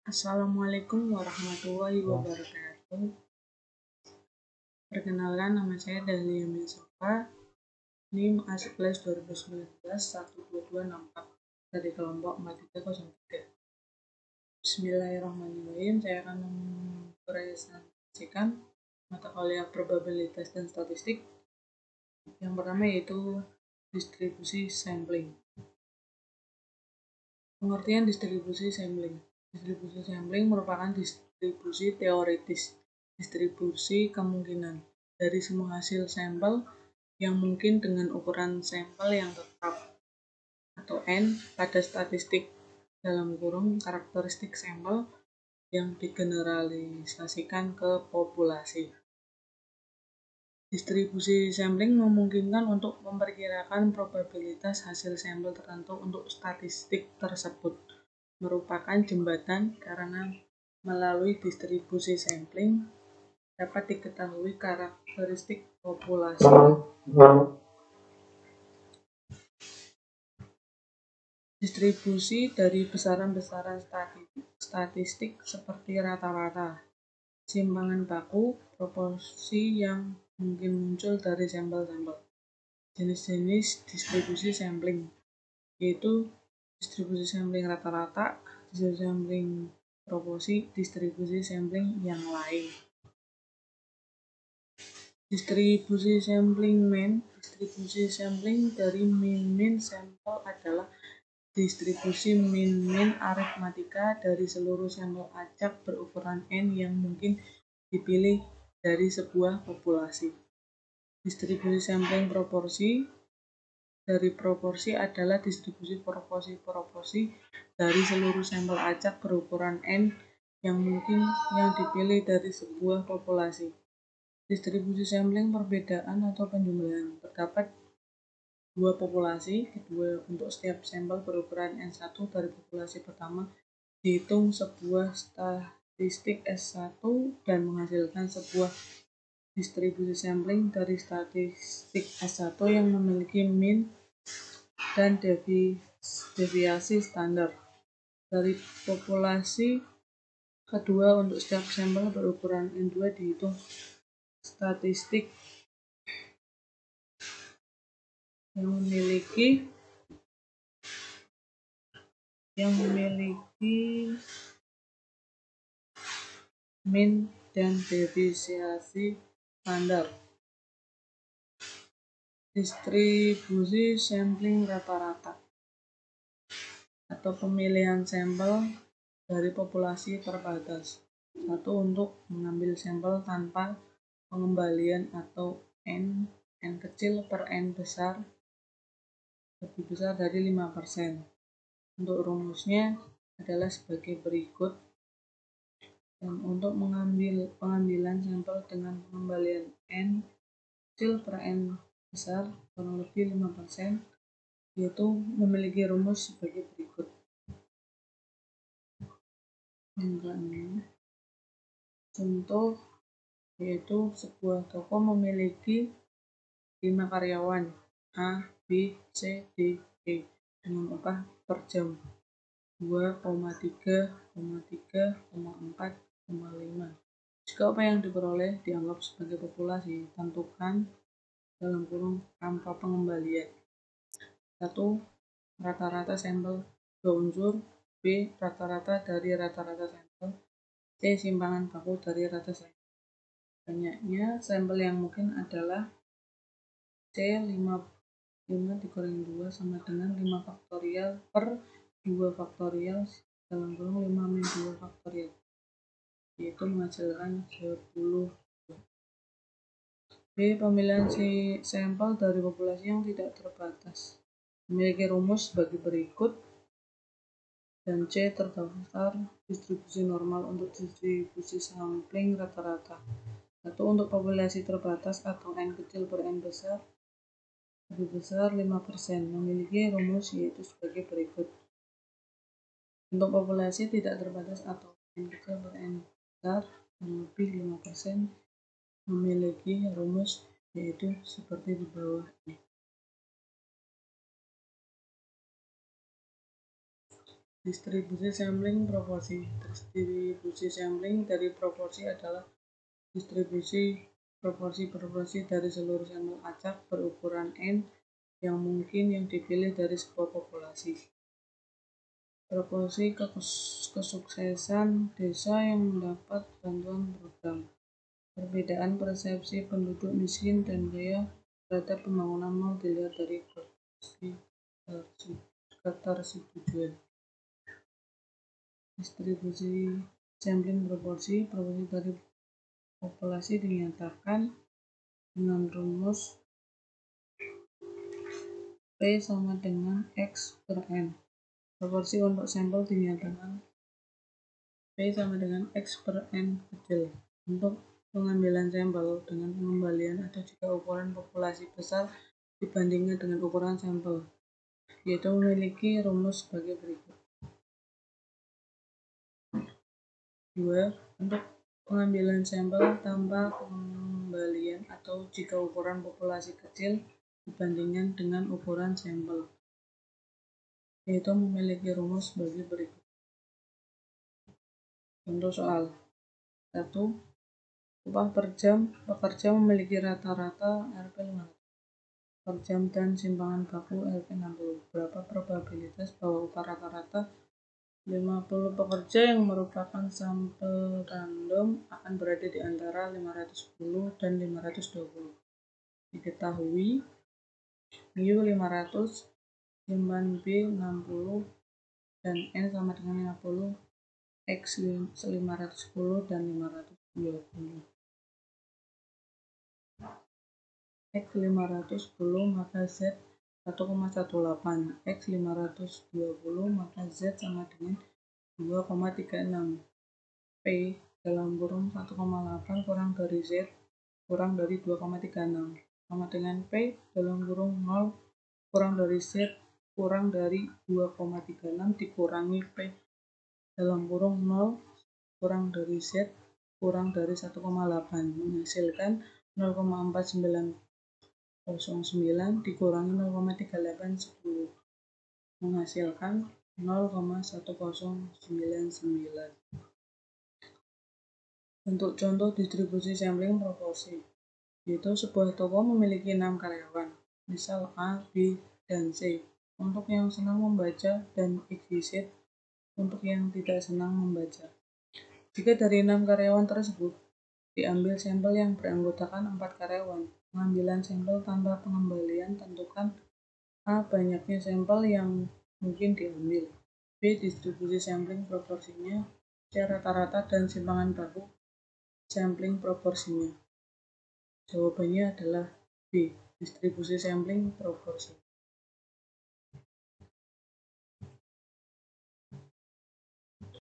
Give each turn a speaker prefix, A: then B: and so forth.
A: Assalamualaikum warahmatullahi wabarakatuh. Perkenalkan, nama saya Dahlia Milsofa, NIM A11 2019 12264 dari kelompok 4303. Bismillahirrahmanirrahim. Saya akan mempresentasikan mata kuliah probabilitas dan statistik. Yang pertama yaitu distribusi sampling. Pengertian distribusi sampling. Distribusi sampling merupakan distribusi teoritis, distribusi kemungkinan dari semua hasil sampel yang mungkin dengan ukuran sampel yang tetap atau N pada statistik karakteristik sampel yang digeneralisasikan ke populasi. Distribusi sampling memungkinkan untuk memperkirakan probabilitas hasil sampel tertentu untuk statistik tersebut. Merupakan jembatan karena melalui distribusi sampling dapat diketahui karakteristik populasi. Distribusi dari besaran-besaran statistik seperti rata-rata, simpangan baku, proporsi yang mungkin muncul dari sampel-sampel. Jenis-jenis distribusi sampling yaitu distribusi sampling rata-rata, distribusi sampling proporsi, distribusi sampling yang lain. Distribusi sampling mean. Distribusi sampling dari mean sampel adalah distribusi mean aritmatika dari seluruh sampel acak berukuran N yang mungkin dipilih dari sebuah populasi. Distribusi sampling proporsi dari proporsi adalah distribusi proporsi dari seluruh sampel acak berukuran N yang mungkin yang dipilih dari sebuah populasi. Distribusi sampling perbedaan atau penjumlahan. Terdapat dua populasi, kedua untuk setiap sampel berukuran N1 dari populasi pertama dihitung sebuah statistik S1 dan menghasilkan sebuah distribusi sampling dari statistik S1 yang memiliki mean dan deviasi standar. Dari populasi kedua untuk setiap sampel berukuran N2 dihitung statistik yang memiliki mean dan deviasi standar. Distribusi sampling rata-rata atau pemilihan sampel dari populasi terbatas. Satu, untuk mengambil sampel tanpa pengembalian atau N kecil per N besar lebih besar dari 5%. Untuk rumusnya adalah sebagai berikut. Dan untuk pengambilan sampel dengan pengembalian N kecil per N besar kurang lebih 5%, yaitu memiliki rumus sebagai berikut. Contoh yaitu sebuah toko memiliki 5 karyawan A, B, C, D, E dengan upah per jam 2,3, 3, 4, 5. Jika upah yang diperoleh dianggap sebagai populasi, tentukan (angka pengembalian). 1. Rata-rata sampel 2 unsur. B. Rata-rata dari rata-rata sampel. C. Simpangan baku dari rata sampel. Banyaknya sampel yang mungkin adalah C. 5 dikurangi 2 sama dengan 5 faktorial per 2 faktorial dalam kurung 5 min 2 faktorial, yaitu menghasilkan 10. B. Pemilihan sampel dari populasi yang tidak terbatas memiliki rumus bagi berikut. Dan C. Terdaftar distribusi normal untuk distribusi sampling rata-rata. 1. Untuk populasi terbatas atau N kecil per N besar lebih besar 5% memiliki rumus yaitu sebagai berikut. Untuk populasi tidak terbatas atau N kecil per N besar lebih 5% memiliki rumus yaitu seperti di bawah ini. Distribusi sampling proporsi. Distribusi sampling dari proporsi adalah distribusi proporsi dari seluruh sampel acak berukuran N yang mungkin yang dipilih dari sebuah populasi. Proporsi kesuksesan desa yang mendapat bantuan program. Perbedaan persepsi penduduk miskin dan kaya terhadap pembangunan mal dilihat dari ketersetujuan. Distribusi sampling proporsi dari populasi dinyatakan dengan rumus P sama dengan X per N. Proporsi untuk sampel dinyatakan P sama dengan X per N kecil. Untuk pengambilan sampel dengan pengembalian atau jika ukuran populasi besar dibandingkan dengan ukuran sampel, yaitu memiliki rumus sebagai berikut. 2. Untuk pengambilan sampel tanpa pengembalian atau jika ukuran populasi kecil dibandingkan dengan ukuran sampel, yaitu memiliki rumus sebagai berikut. Contoh soal 1. Upah per jam pekerja memiliki rata-rata Rp 500 per jam dan simpangan baku Rp 60. Berapa probabilitas bahwa upah rata-rata 50 pekerja yang merupakan sampel random akan berada di antara 510 dan 520. Diketahui mu 500, simpan B 60 dan N sama dengan 50, X 510 dan 520. X 510 maka Z 1,18, X 520 maka Z sama dengan 2,36. P dalam kurung 1,8 kurang dari Z kurang dari 2,36 sama dengan P dalam kurung 0 kurang dari Z kurang dari 2,36 dikurangi P dalam kurung 0 kurang dari Z kurang dari 1,8 menghasilkan 0,4909 dikurangi 0,3810 menghasilkan 0,1099. Untuk contoh distribusi sampling proporsi, yaitu sebuah toko memiliki 6 karyawan, misal A, B, dan C. Untuk yang senang membaca dan XYZ untuk yang tidak senang membaca. Jika dari 6 karyawan tersebut diambil sampel yang beranggotakan 4 karyawan, pengambilan sampel tanpa pengembalian tentukan A. Banyaknya sampel yang mungkin diambil, B. Distribusi sampling proporsinya, C. Rata-rata dan simpangan baku sampling proporsinya. Jawabannya adalah B. Distribusi sampling proporsi.